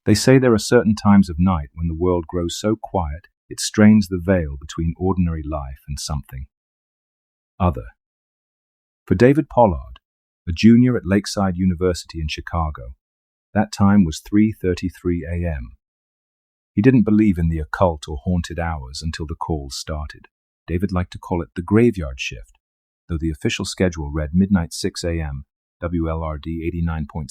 They say there are certain times of night when the world grows so quiet it strains the veil between ordinary life and something other. For David Pollard, a junior at Lakeside University in Chicago, that time was 3:33 a.m. He didn't believe in the occult or haunted hours until the calls started. David liked to call it the graveyard shift, though the official schedule read midnight 6 a.m., WLRD 89.7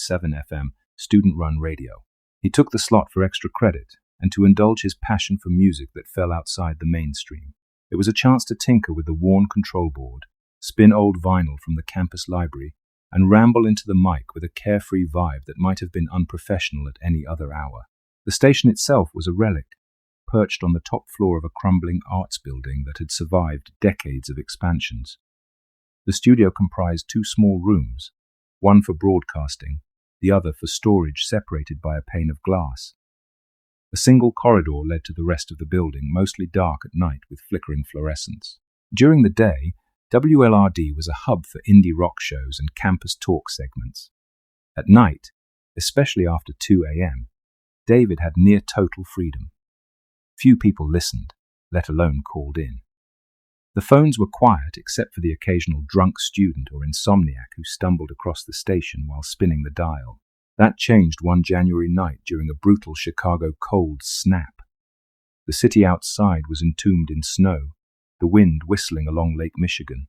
FM, student-run radio. He took the slot for extra credit and to indulge his passion for music that fell outside the mainstream. It was a chance to tinker with the worn control board, spin old vinyl from the campus library, and ramble into the mic with a carefree vibe that might have been unprofessional at any other hour. The station itself was a relic, perched on the top floor of a crumbling arts building that had survived decades of expansions. The studio comprised two small rooms, one for broadcasting, the other for storage separated by a pane of glass. A single corridor led to the rest of the building, mostly dark at night with flickering fluorescents. During the day, WLRD was a hub for indie rock shows and campus talk segments. At night, especially after 2 a.m., David had near total freedom. Few people listened, let alone called in. The phones were quiet except for the occasional drunk student or insomniac who stumbled across the station while spinning the dial. That changed one January night during a brutal Chicago cold snap. The city outside was entombed in snow, the wind whistling along Lake Michigan.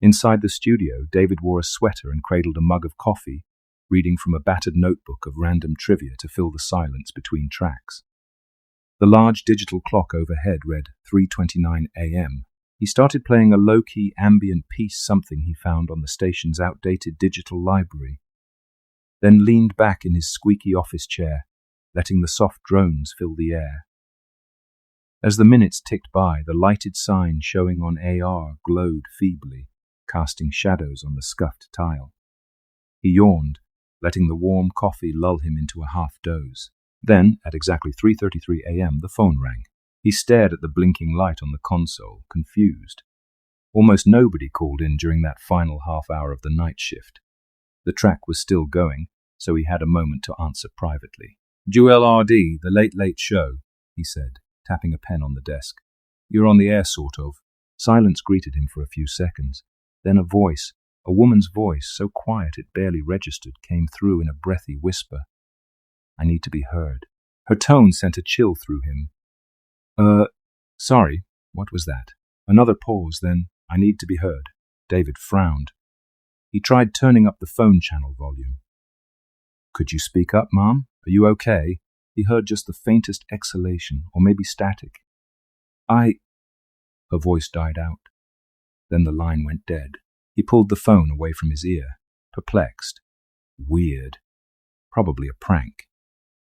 Inside the studio, David wore a sweater and cradled a mug of coffee, reading from a battered notebook of random trivia to fill the silence between tracks. The large digital clock overhead read 3:29 a.m. He started playing a low-key ambient piece, something he found on the station's outdated digital library, then leaned back in his squeaky office chair, letting the soft drones fill the air. As the minutes ticked by, the lighted sign showing on AR glowed feebly, casting shadows on the scuffed tile. He yawned, letting the warm coffee lull him into a half-doze. Then, at exactly 3:33 a.m., the phone rang. He stared at the blinking light on the console, confused. Almost nobody called in during that final half hour of the night shift. The track was still going, so he had a moment to answer privately. "WLRD, the Late Late Show," he said, tapping a pen on the desk. "You're on the air, sort of." Silence greeted him for a few seconds. Then a voice, a woman's voice, so quiet it barely registered, came through in a breathy whisper. "I need to be heard." Her tone sent a chill through him. Sorry, what was that?" Another pause, then, "I need to be heard." David frowned. He tried turning up the phone channel volume. "Could you speak up, Mom? Are you okay?" He heard just the faintest exhalation, or maybe static. Her voice died out. Then the line went dead. He pulled the phone away from his ear, perplexed. Weird. Probably a prank.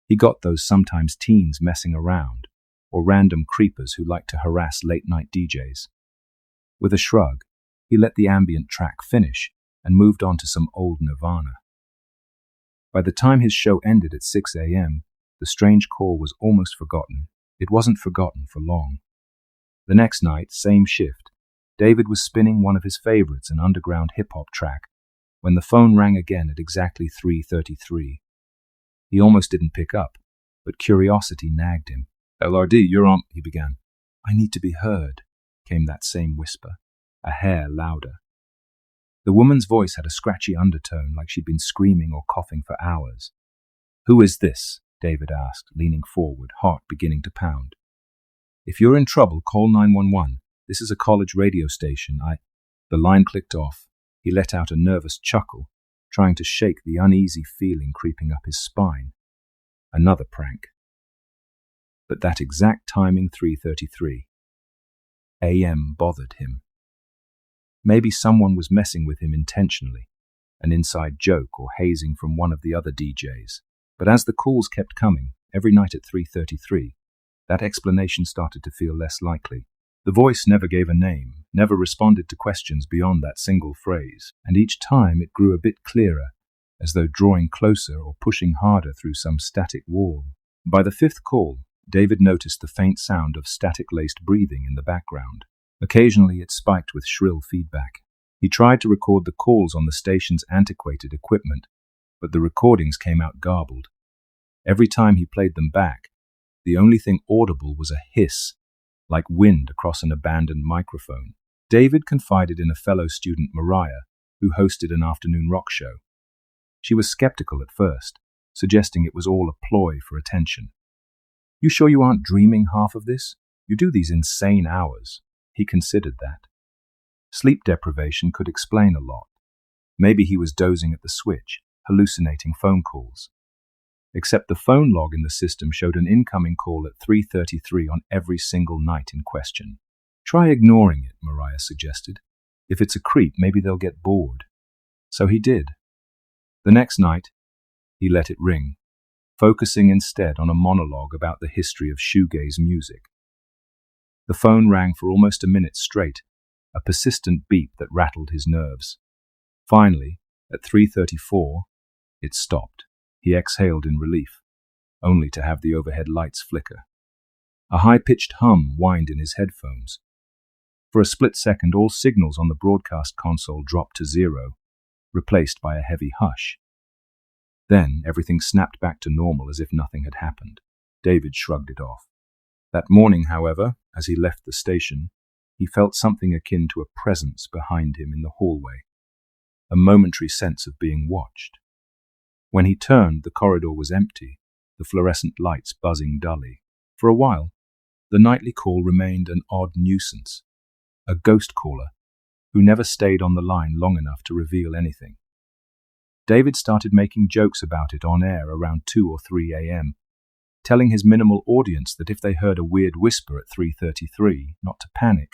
He got those sometimes teens messing around, or random creepers who like to harass late-night DJs. With a shrug, he let the ambient track finish and moved on to some old Nirvana. By the time his show ended at 6 a.m., the strange call was almost forgotten. It wasn't forgotten for long. The next night, same shift, David was spinning one of his favorites, an underground hip-hop track, when the phone rang again at exactly 3:33. He almost didn't pick up, but curiosity nagged him. "LRD, you're on," he began. "I need to be heard," came that same whisper, a hair louder. The woman's voice had a scratchy undertone, like she'd been screaming or coughing for hours. "Who is this?" David asked, leaning forward, heart beginning to pound. "If you're in trouble, call 911. This is a college radio station. The line clicked off. He let out a nervous chuckle, trying to shake the uneasy feeling creeping up his spine. Another prank. But that exact timing, 3:33 a.m., bothered him. Maybe someone was messing with him intentionally, an inside joke or hazing from one of the other DJs. But as the calls kept coming, every night at 3:33, that explanation started to feel less likely. The voice never gave a name, never responded to questions beyond that single phrase, and each time it grew a bit clearer, as though drawing closer or pushing harder through some static wall. By the fifth call, David noticed the faint sound of static-laced breathing in the background. Occasionally it spiked with shrill feedback. He tried to record the calls on the station's antiquated equipment, but the recordings came out garbled. Every time he played them back, the only thing audible was a hiss, like wind across an abandoned microphone. David confided in a fellow student, Mariah, who hosted an afternoon rock show. She was skeptical at first, suggesting it was all a ploy for attention. "You sure you aren't dreaming half of this? You do these insane hours." He considered that. Sleep deprivation could explain a lot. Maybe he was dozing at the switch, hallucinating phone calls. Except the phone log in the system showed an incoming call at 3:33 on every single night in question. "Try ignoring it," Mariah suggested. "If it's a creep, maybe they'll get bored." So he did. The next night, he let it ring, focusing instead on a monologue about the history of shoegaze music. The phone rang for almost a minute straight, a persistent beep that rattled his nerves. Finally, at 3:34, it stopped. He exhaled in relief, only to have the overhead lights flicker. A high-pitched hum whined in his headphones. For a split second, all signals on the broadcast console dropped to zero, replaced by a heavy hush. Then everything snapped back to normal as if nothing had happened. David shrugged it off. That morning, however, as he left the station, he felt something akin to a presence behind him in the hallway, a momentary sense of being watched. When he turned, the corridor was empty, the fluorescent lights buzzing dully. For a while, the nightly call remained an odd nuisance, a ghost caller who never stayed on the line long enough to reveal anything. David started making jokes about it on air around 2 or 3 a.m., telling his minimal audience that if they heard a weird whisper at 3:33, not to panic.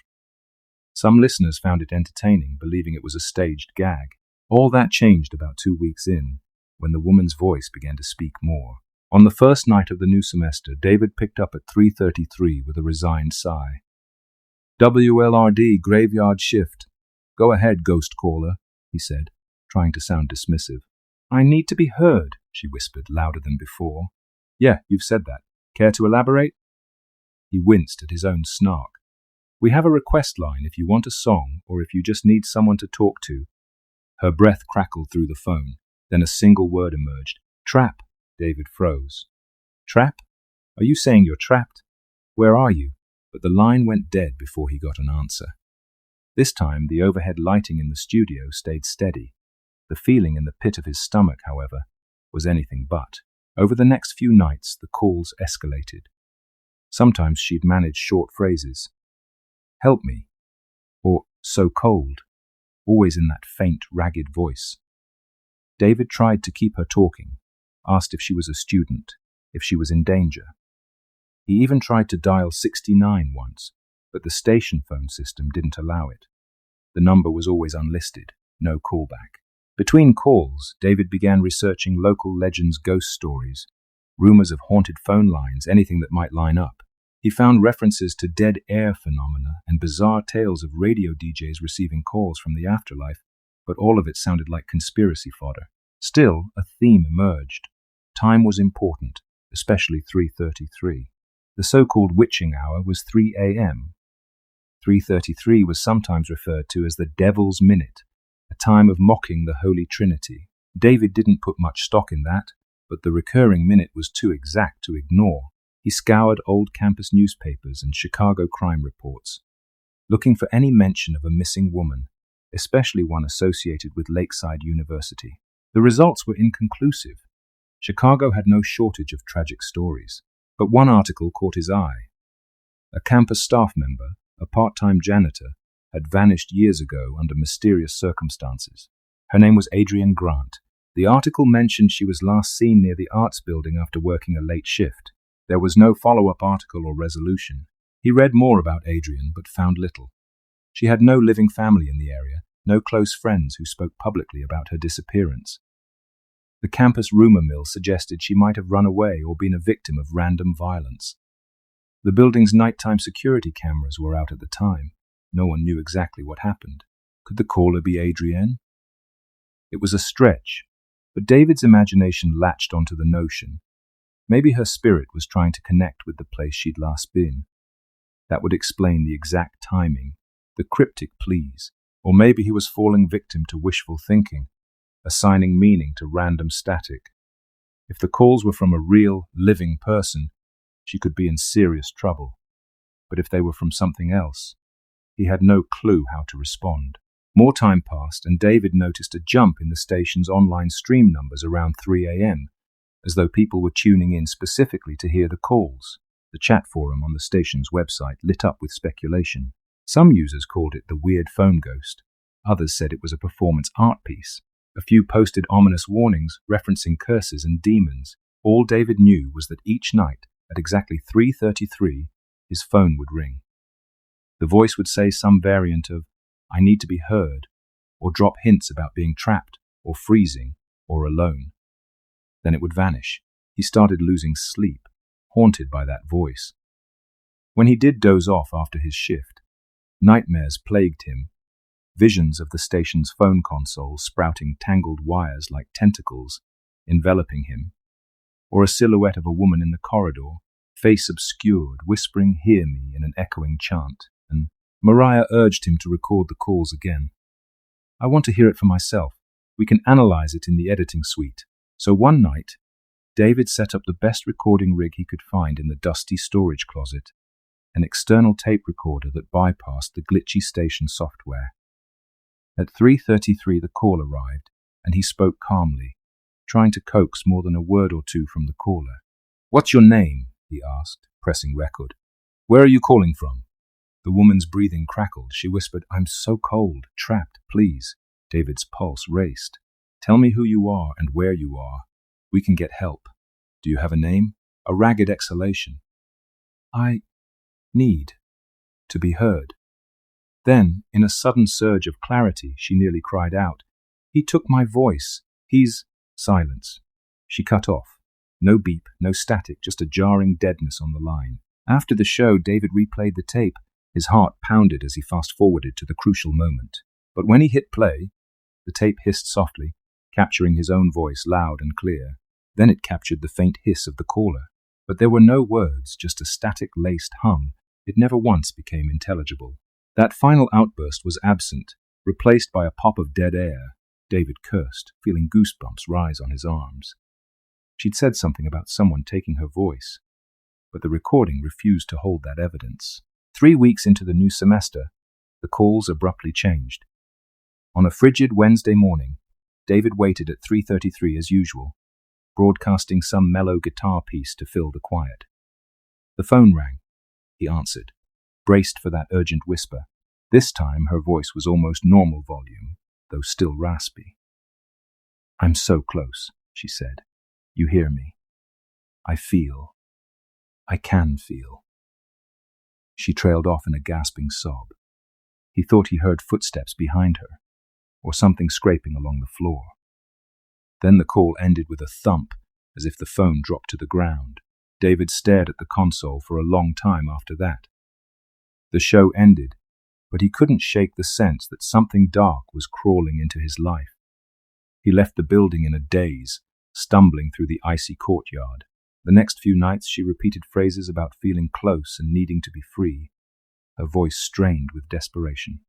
Some listeners found it entertaining, believing it was a staged gag. All that changed about 2 weeks in, when the woman's voice began to speak more. On the first night of the new semester, David picked up at 3:33 with a resigned sigh. "WLRD, graveyard shift. Go ahead, ghost caller," he said, trying to sound dismissive. "I need to be heard," she whispered, louder than before. "Yeah, you've said that. Care to elaborate?" He winced at his own snark. "We have a request line if you want a song or if you just need someone to talk to." Her breath crackled through the phone. Then a single word emerged. "Trap." David froze. "Trap? Are you saying you're trapped? Where are you?" But the line went dead before he got an answer. This time, the overhead lighting in the studio stayed steady. The feeling in the pit of his stomach, however, was anything but. Over the next few nights, the calls escalated. Sometimes she'd manage short phrases. "Help me," or "so cold," always in that faint, ragged voice. David tried to keep her talking, asked if she was a student, if she was in danger. He even tried to dial 69 once, but the station phone system didn't allow it. The number was always unlisted, no callback. Between calls, David began researching local legends, ghost stories, rumors of haunted phone lines, anything that might line up. He found references to dead air phenomena and bizarre tales of radio DJs receiving calls from the afterlife, but all of it sounded like conspiracy fodder. Still, a theme emerged. Time was important, especially 3:33. The so-called witching hour was 3 a.m. 3:33 was sometimes referred to as the Devil's Minute, a time of mocking the Holy Trinity. David didn't put much stock in that, but the recurring minute was too exact to ignore. He scoured old campus newspapers and Chicago crime reports, looking for any mention of a missing woman, especially one associated with Lakeside University. The results were inconclusive. Chicago had no shortage of tragic stories, but one article caught his eye. A campus staff member, a part-time janitor, had vanished years ago under mysterious circumstances. Her name was Adrienne Grant. The article mentioned she was last seen near the Arts Building after working a late shift. There was no follow-up article or resolution. He read more about Adrienne, but found little. She had no living family in the area, no close friends who spoke publicly about her disappearance. The campus rumor mill suggested she might have run away or been a victim of random violence. The building's nighttime security cameras were out at the time. No one knew exactly what happened. Could the caller be Adrienne? It was a stretch, but David's imagination latched onto the notion. Maybe her spirit was trying to connect with the place she'd last been. That would explain the exact timing, the cryptic pleas, or maybe he was falling victim to wishful thinking, assigning meaning to random static. If the calls were from a real, living person, she could be in serious trouble. But if they were from something else, he had no clue how to respond. More time passed, and David noticed a jump in the station's online stream numbers around 3 a.m., as though people were tuning in specifically to hear the calls. The chat forum on the station's website lit up with speculation. Some users called it the weird phone ghost. Others said it was a performance art piece. A few posted ominous warnings referencing curses and demons. All David knew was that each night, at exactly 3:33, his phone would ring. The voice would say some variant of, "I need to be heard," or drop hints about being trapped, or freezing, or alone. Then it would vanish. He started losing sleep, haunted by that voice. When he did doze off after his shift, nightmares plagued him. Visions of the station's phone console sprouting tangled wires like tentacles, enveloping him, or a silhouette of a woman in the corridor, face obscured, whispering "hear me" in an echoing chant, and Mariah urged him to record the calls again. "I want to hear it for myself. We can analyze it in the editing suite." So one night, David set up the best recording rig he could find in the dusty storage closet, an external tape recorder that bypassed the glitchy station software. At 3:33 the call arrived, and he spoke calmly, trying to coax more than a word or two from the caller. "What's your name?" he asked, pressing record. "Where are you calling from?" The woman's breathing crackled. She whispered, "I'm so cold, trapped, please." David's pulse raced. "Tell me who you are and where you are. We can get help. Do you have a name?" A ragged exhalation. "I need to be heard." Then, in a sudden surge of clarity, she nearly cried out, "He took my voice. He's—" Silence. She cut off. No beep, no static, just a jarring deadness on the line. After the show, David replayed the tape. His heart pounded as he fast-forwarded to the crucial moment. But when he hit play, the tape hissed softly, capturing his own voice loud and clear. Then it captured the faint hiss of the caller. But there were no words, just a static-laced hum. It never once became intelligible. That final outburst was absent, replaced by a pop of dead air. David cursed, feeling goosebumps rise on his arms. She'd said something about someone taking her voice, but the recording refused to hold that evidence. 3 weeks into the new semester, the calls abruptly changed. On a frigid Wednesday morning, David waited at 3:33 as usual, broadcasting some mellow guitar piece to fill the quiet. The phone rang. He answered, braced for that urgent whisper. This time her voice was almost normal volume, though still raspy. "I'm so close," she said. "You hear me. I feel. I can feel." She trailed off in a gasping sob. He thought he heard footsteps behind her, or something scraping along the floor. Then the call ended with a thump, as if the phone dropped to the ground. David stared at the console for a long time after that. The show ended, but he couldn't shake the sense that something dark was crawling into his life. He left the building in a daze, stumbling through the icy courtyard. The next few nights she repeated phrases about feeling close and needing to be free, her voice strained with desperation.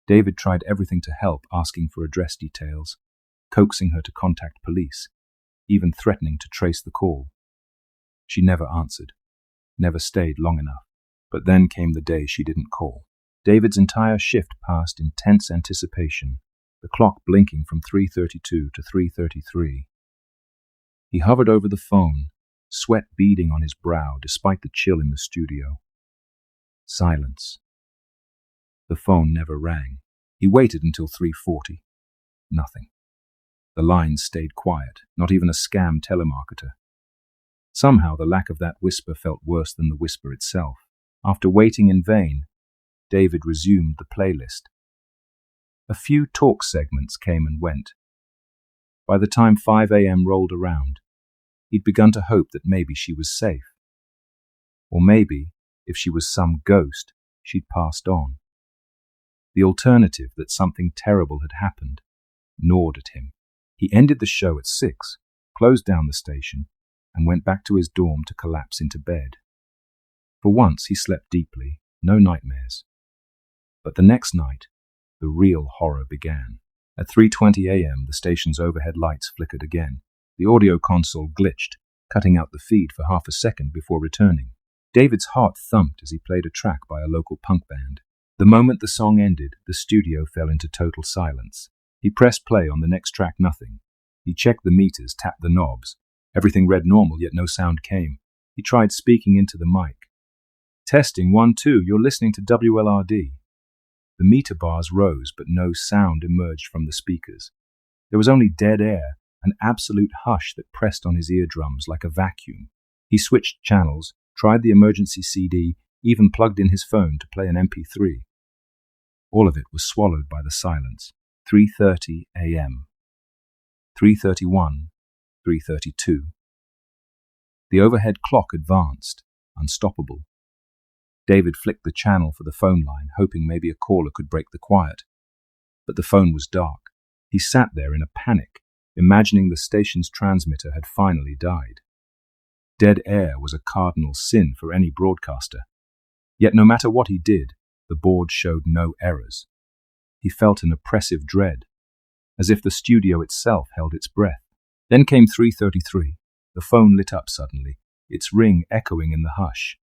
David tried everything to help, asking for address details, coaxing her to contact police, even threatening to trace the call. She never answered, never stayed long enough. But then came the day she didn't call. David's entire shift passed in tense anticipation, the clock blinking from 3:32 to 3:33. He hovered over the phone, sweat beading on his brow despite the chill in the studio. Silence. The phone never rang. He waited until 3:40. Nothing. The lines stayed quiet, not even a scam telemarketer. Somehow the lack of that whisper felt worse than the whisper itself. After waiting in vain, David resumed the playlist. A few talk segments came and went. By the time 5 a.m. rolled around, he'd begun to hope that maybe she was safe. Or maybe, if she was some ghost, she'd passed on. The alternative, that something terrible had happened, gnawed at him. He ended the show at 6, closed down the station, and went back to his dorm to collapse into bed. For once he slept deeply, no nightmares. But the next night, the real horror began. At 3:20 a.m., the station's overhead lights flickered again. The audio console glitched, cutting out the feed for half a second before returning. David's heart thumped as he played a track by a local punk band. The moment the song ended, the studio fell into total silence. He pressed play on the next track, nothing. He checked the meters, tapped the knobs. Everything read normal, yet no sound came. He tried speaking into the mic. Testing, 1, 2, you're listening to WLRD. The meter bars rose, but no sound emerged from the speakers. There was only dead air, an absolute hush that pressed on his eardrums like a vacuum. He switched channels, tried the emergency CD, even plugged in his phone to play an MP3. All of it was swallowed by the silence. 3:30 a.m. 3:31, 3:32. The overhead clock advanced, unstoppable. David flicked the channel for the phone line, hoping maybe a caller could break the quiet. But the phone was dark. He sat there in a panic, imagining the station's transmitter had finally died. Dead air was a cardinal sin for any broadcaster. Yet no matter what he did, the board showed no errors. He felt an oppressive dread, as if the studio itself held its breath. Then came 3:33. The phone lit up suddenly, its ring echoing in the hush.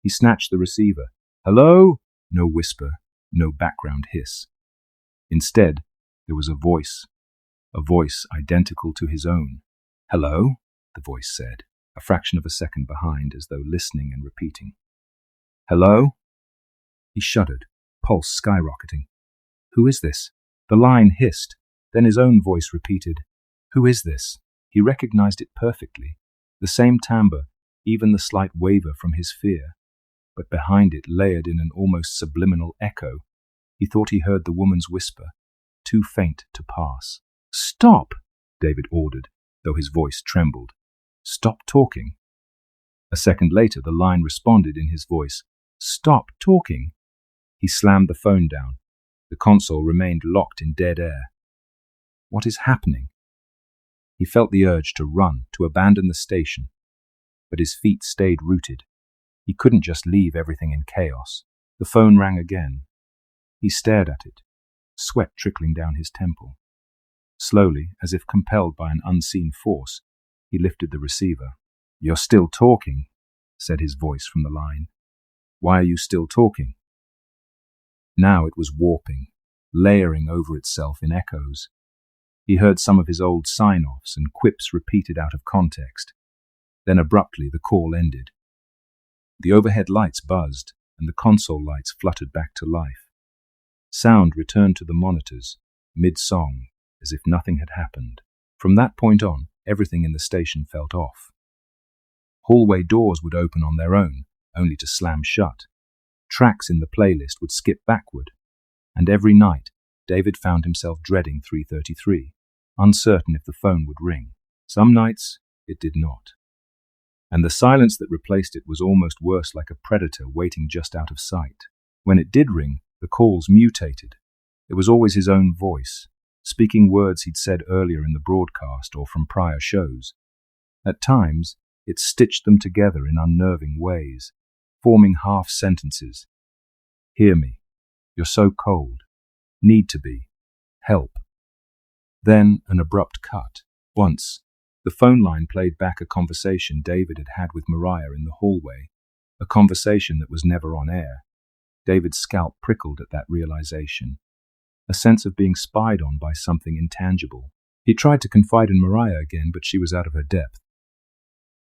He snatched the receiver. Hello? No whisper, no background hiss. Instead, there was a voice identical to his own. Hello? The voice said, a fraction of a second behind, as though listening and repeating. Hello? He shuddered, pulse skyrocketing. Who is this? The line hissed. Then his own voice repeated, Who is this? He recognized it perfectly. The same timbre, even the slight waver from his fear. But behind it, layered in an almost subliminal echo, he thought he heard the woman's whisper, too faint to pass. Stop! David ordered, though his voice trembled. Stop talking. A second later, the line responded in his voice. Stop talking. He slammed the phone down. The console remained locked in dead air. What is happening? He felt the urge to run, to abandon the station. But his feet stayed rooted. He couldn't just leave everything in chaos. The phone rang again. He stared at it, sweat trickling down his temple. Slowly, as if compelled by an unseen force, he lifted the receiver. You're still talking, said his voice from the line. Why are you still talking? Now it was warping, layering over itself in echoes. He heard some of his old sign-offs and quips repeated out of context. Then abruptly the call ended. The overhead lights buzzed, and the console lights fluttered back to life. Sound returned to the monitors, mid-song, as if nothing had happened. From that point on, everything in the station felt off. Hallway doors would open on their own, only to slam shut. Tracks in the playlist would skip backward. And every night, David found himself dreading 3:33, uncertain if the phone would ring. Some nights, it did not. And the silence that replaced it was almost worse, like a predator waiting just out of sight. When it did ring, the calls mutated. It was always his own voice, speaking words he'd said earlier in the broadcast or from prior shows. At times, it stitched them together in unnerving ways, forming half sentences. Hear me. You're so cold. Need to be. Help. Then an abrupt cut. Once, the phone line played back a conversation David had had with Mariah in the hallway, a conversation that was never on air. David's scalp prickled at that realization, a sense of being spied on by something intangible. He tried to confide in Mariah again, but she was out of her depth.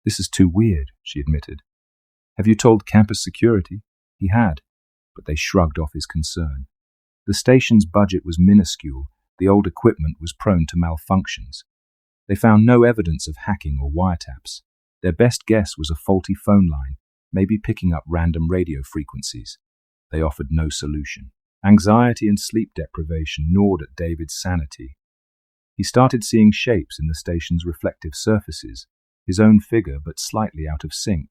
This is too weird, she admitted. Have you told campus security? He had, but they shrugged off his concern. The station's budget was minuscule. The old equipment was prone to malfunctions. They found no evidence of hacking or wiretaps. Their best guess was a faulty phone line, maybe picking up random radio frequencies. They offered no solution. Anxiety and sleep deprivation gnawed at David's sanity. He started seeing shapes in the station's reflective surfaces, his own figure but slightly out of sync.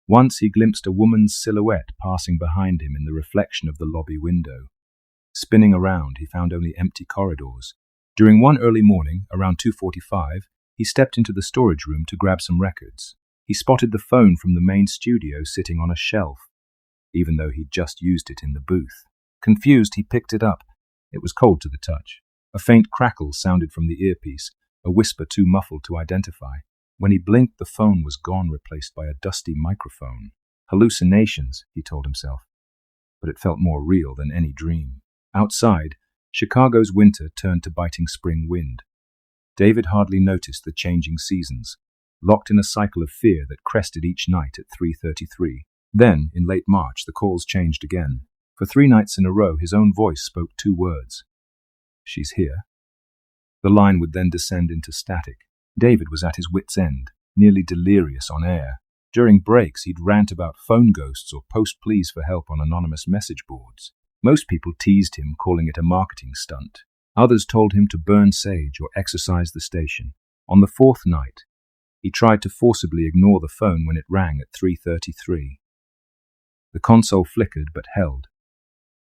Once he glimpsed a woman's silhouette passing behind him in the reflection of the lobby window. Spinning around, he found only empty corridors. During one early morning, around 2:45, he stepped into the storage room to grab some records. He spotted the phone from the main studio sitting on a shelf, even though he'd just used it in the booth. Confused, he picked it up. It was cold to the touch. A faint crackle sounded from the earpiece, a whisper too muffled to identify. When he blinked, the phone was gone, replaced by a dusty microphone. Hallucinations, he told himself, but it felt more real than any dream. Outside, Chicago's winter turned to biting spring wind. David hardly noticed the changing seasons, locked in a cycle of fear that crested each night at 3:33. Then, in late March, the calls changed again. For 3 nights in a row, his own voice spoke 2 words. "She's here." The line would then descend into static. David was at his wit's end, nearly delirious on air. During breaks, he'd rant about phone ghosts or post pleas for help on anonymous message boards. Most people teased him, calling it a marketing stunt. Others told him to burn sage or exorcise the station. On the 4th night, he tried to forcibly ignore the phone when it rang at 3:33. The console flickered but held.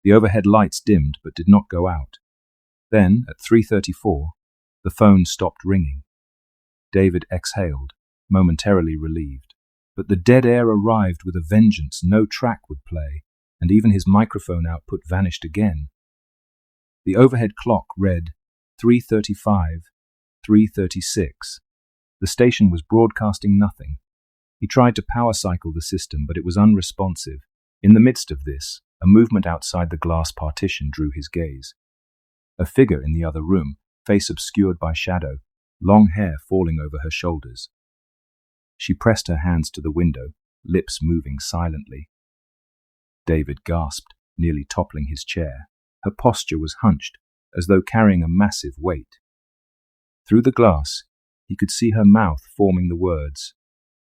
The overhead lights dimmed but did not go out. Then, at 3:34, the phone stopped ringing. David exhaled, momentarily relieved. But the dead air arrived with a vengeance. No track would play, and even his microphone output vanished again. The overhead clock read 3:35, 3:36. The station was broadcasting nothing. He tried to power cycle the system, but it was unresponsive. In the midst of this, a movement outside the glass partition drew his gaze. A figure in the other room, face obscured by shadow, long hair falling over her shoulders. She pressed her hands to the window, lips moving silently. David gasped, nearly toppling his chair. Her posture was hunched, as though carrying a massive weight. Through the glass, he could see her mouth forming the words,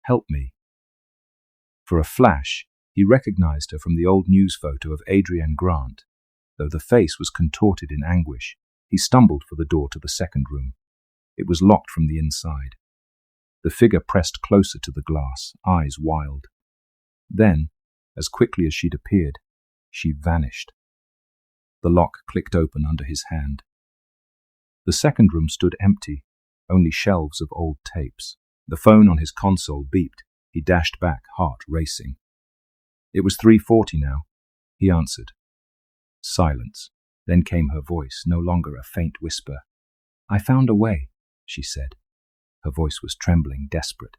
"Help me." For a flash, he recognized her from the old news photo of Adrienne Grant. Though the face was contorted in anguish, he stumbled for the door to the second room. It was locked from the inside. The figure pressed closer to the glass, eyes wild. Then, as quickly as she'd appeared, she vanished. The lock clicked open under his hand. The second room stood empty, only shelves of old tapes. The phone on his console beeped. He dashed back, heart racing. It was 3:40 now. He answered. Silence. Then came her voice, no longer a faint whisper. "I found a way," she said. Her voice was trembling, desperate.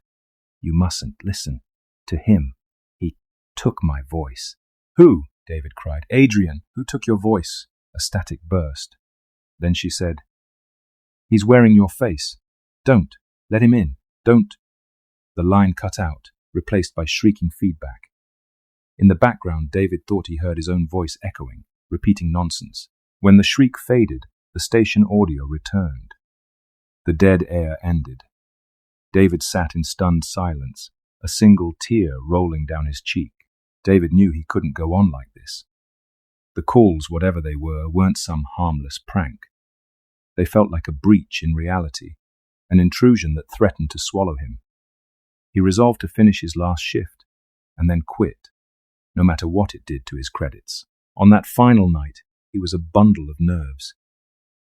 "You mustn't listen to him. He took my voice." "Who?" David cried. "Adrian, who took your voice?" A static burst. Then she said, "He's wearing your face. Don't. Let him in. Don't." The line cut out, replaced by shrieking feedback. In the background, David thought he heard his own voice echoing, repeating nonsense. When the shriek faded, the station audio returned. The dead air ended. David sat in stunned silence, a single tear rolling down his cheek. David knew he couldn't go on like this. The calls, whatever they were, weren't some harmless prank. They felt like a breach in reality, an intrusion that threatened to swallow him. He resolved to finish his last shift, and then quit, no matter what it did to his credits. On that final night, he was a bundle of nerves.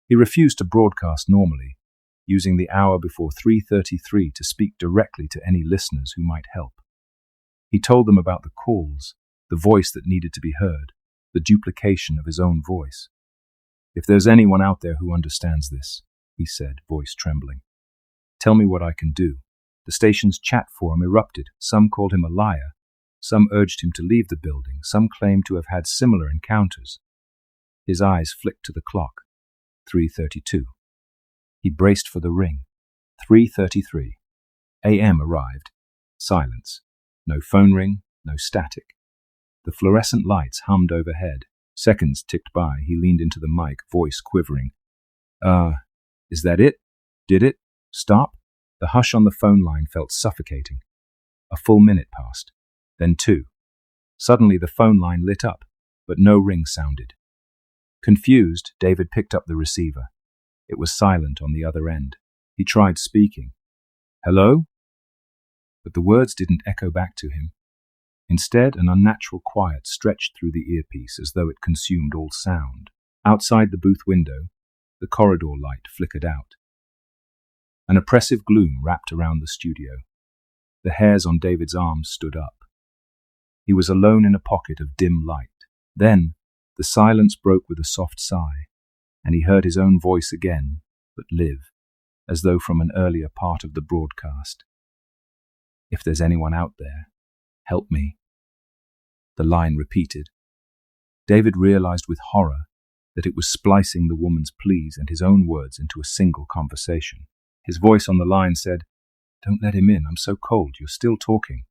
He refused to broadcast normally, using the hour before 3:33 to speak directly to any listeners who might help. He told them about the calls, the voice that needed to be heard, the duplication of his own voice. "If there's anyone out there who understands this," he said, voice trembling, "tell me what I can do." The station's chat forum erupted. Some called him a liar. Some urged him to leave the building. Some claimed to have had similar encounters. His eyes flicked to the clock. 3:32. He braced for the ring. 3:33. AM arrived. Silence. No phone ring, no static. The fluorescent lights hummed overhead. Seconds ticked by. He leaned into the mic, voice quivering. Is that it? Did it? Stop?" The hush on the phone line felt suffocating. A full minute passed. Then 2. Suddenly the phone line lit up, but no ring sounded. Confused, David picked up the receiver. It was silent on the other end. He tried speaking. "Hello?" But the words didn't echo back to him. Instead, an unnatural quiet stretched through the earpiece as though it consumed all sound. Outside the booth window, the corridor light flickered out. An oppressive gloom wrapped around the studio. The hairs on David's arms stood up. He was alone in a pocket of dim light. Then, the silence broke with a soft sigh, and he heard his own voice again, but live. as though from an earlier part of the broadcast. "If there's anyone out there, help me." The line repeated. David realized with horror that it was splicing the woman's pleas and his own words into a single conversation. His voice on the line said, "Don't let him in, I'm so cold, you're still talking."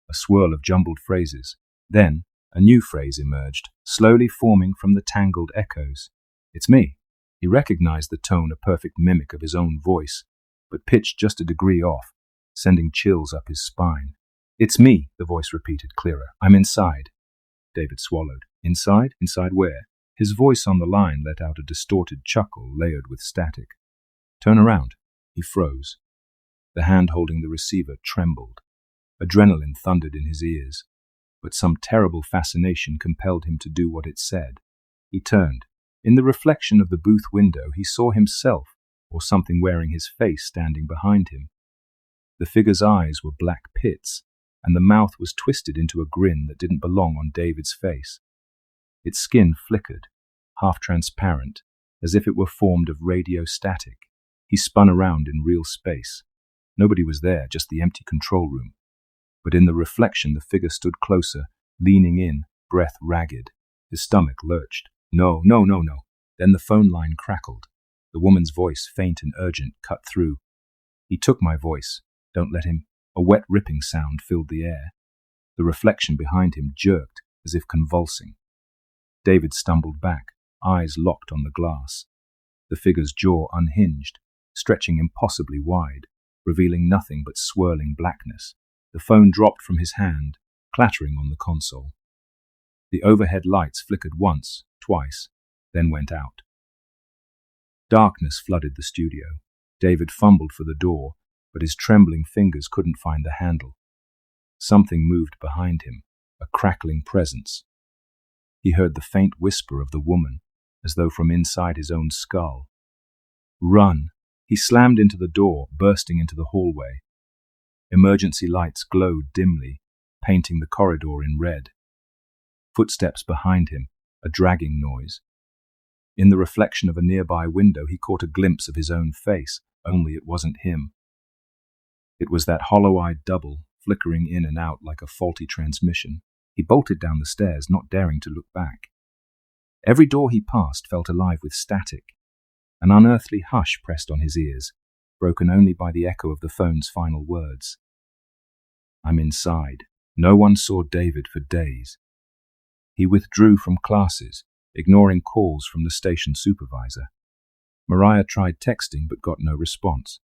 A swirl of jumbled phrases. Then, a new phrase emerged, slowly forming from the tangled echoes. "It's me." He recognized the tone, a perfect mimic of his own voice, but pitched just a degree off, sending chills up his spine. "It's me," the voice repeated clearer. "I'm inside." David swallowed. "Inside? Inside where?" His voice on the line let out a distorted chuckle layered with static. "Turn around." He froze. The hand holding the receiver trembled. Adrenaline thundered in his ears, but some terrible fascination compelled him to do what it said. He turned. In the reflection of the booth window, he saw himself, or something wearing his face, standing behind him. The figure's eyes were black pits, and the mouth was twisted into a grin that didn't belong on David's face. Its skin flickered, half-transparent, as if it were formed of radio static. He spun around in real space. Nobody was there, just the empty control room. But in the reflection, the figure stood closer, leaning in, breath ragged. His stomach lurched. "No, no, no, no." Then the phone line crackled. The woman's voice, faint and urgent, cut through. "He took my voice. Don't let him." A wet, ripping sound filled the air. The reflection behind him jerked, as if convulsing. David stumbled back, eyes locked on the glass. The figure's jaw unhinged, stretching impossibly wide, revealing nothing but swirling blackness. The phone dropped from his hand, clattering on the console. The overhead lights flickered once, twice, then went out. Darkness flooded the studio. David fumbled for the door, but his trembling fingers couldn't find the handle. Something moved behind him, a crackling presence. He heard the faint whisper of the woman, as though from inside his own skull. "Run!" He slammed into the door, bursting into the hallway. Emergency lights glowed dimly, painting the corridor in red. Footsteps behind him, a dragging noise. In the reflection of a nearby window, he caught a glimpse of his own face, only it wasn't him. It was that hollow-eyed double, flickering in and out like a faulty transmission. He bolted down the stairs, not daring to look back. Every door he passed felt alive with static. An unearthly hush pressed on his ears, broken only by the echo of the phone's final words. "I'm inside." No one saw David for days. He withdrew from classes, ignoring calls from the station supervisor. Mariah tried texting but got no response.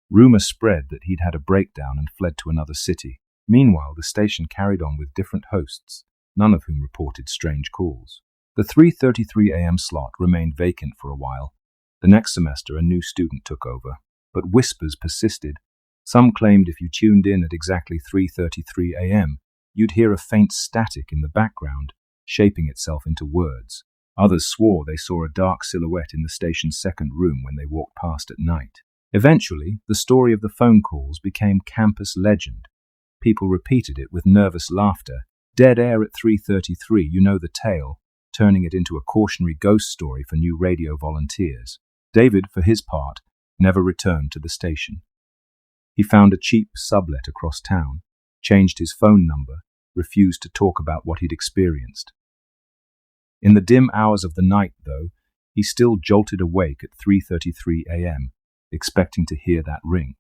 Rumor spread that he'd had a breakdown and fled to another city. Meanwhile, the station carried on with different hosts, none of whom reported strange calls. The 3:33 a.m. slot remained vacant for a while. The next semester, a new student took over, but whispers persisted. Some claimed if you tuned in at exactly 3:33 a.m., you'd hear a faint static in the background, shaping itself into words. Others swore they saw a dark silhouette in the station's second room when they walked past at night. Eventually, the story of the phone calls became campus legend. People repeated it with nervous laughter. Dead air at 3:33, you know the tale, turning it into a cautionary ghost story for new radio volunteers. David, for his part, never returned to the station. He found a cheap sublet across town, changed his phone number, refused to talk about what he'd experienced. In the dim hours of the night, though, he still jolted awake at 3:33 a.m., expecting to hear that ring,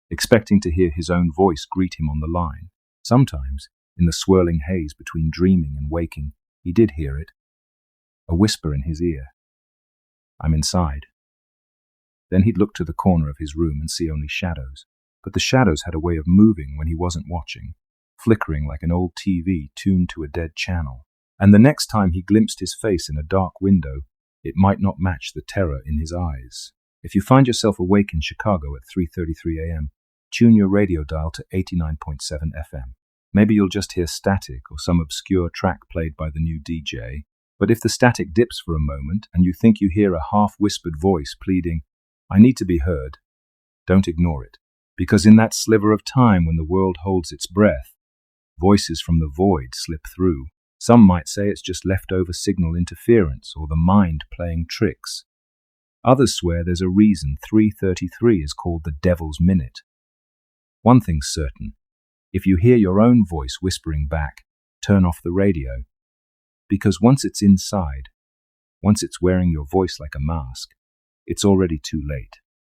expecting to hear his own voice greet him on the line. Sometimes, in the swirling haze between dreaming and waking, he did hear it, a whisper in his ear. "I'm inside." Then he'd look to the corner of his room and see only shadows, but the shadows had a way of moving when he wasn't watching, flickering like an old TV tuned to a dead channel. And the next time he glimpsed his face in a dark window, it might not match the terror in his eyes. If you find yourself awake in Chicago at 3:33 a.m., tune your radio dial to 89.7 FM. Maybe you'll just hear static or some obscure track played by the new DJ. But if the static dips for a moment and you think you hear a half-whispered voice pleading, "I need to be heard," don't ignore it. Because in that sliver of time when the world holds its breath, voices from the void slip through. Some might say it's just leftover signal interference or the mind playing tricks. Others swear there's a reason 3:33 is called the Devil's Minute. One thing's certain, if you hear your own voice whispering back, turn off the radio. Because once it's inside, once it's wearing your voice like a mask, it's already too late.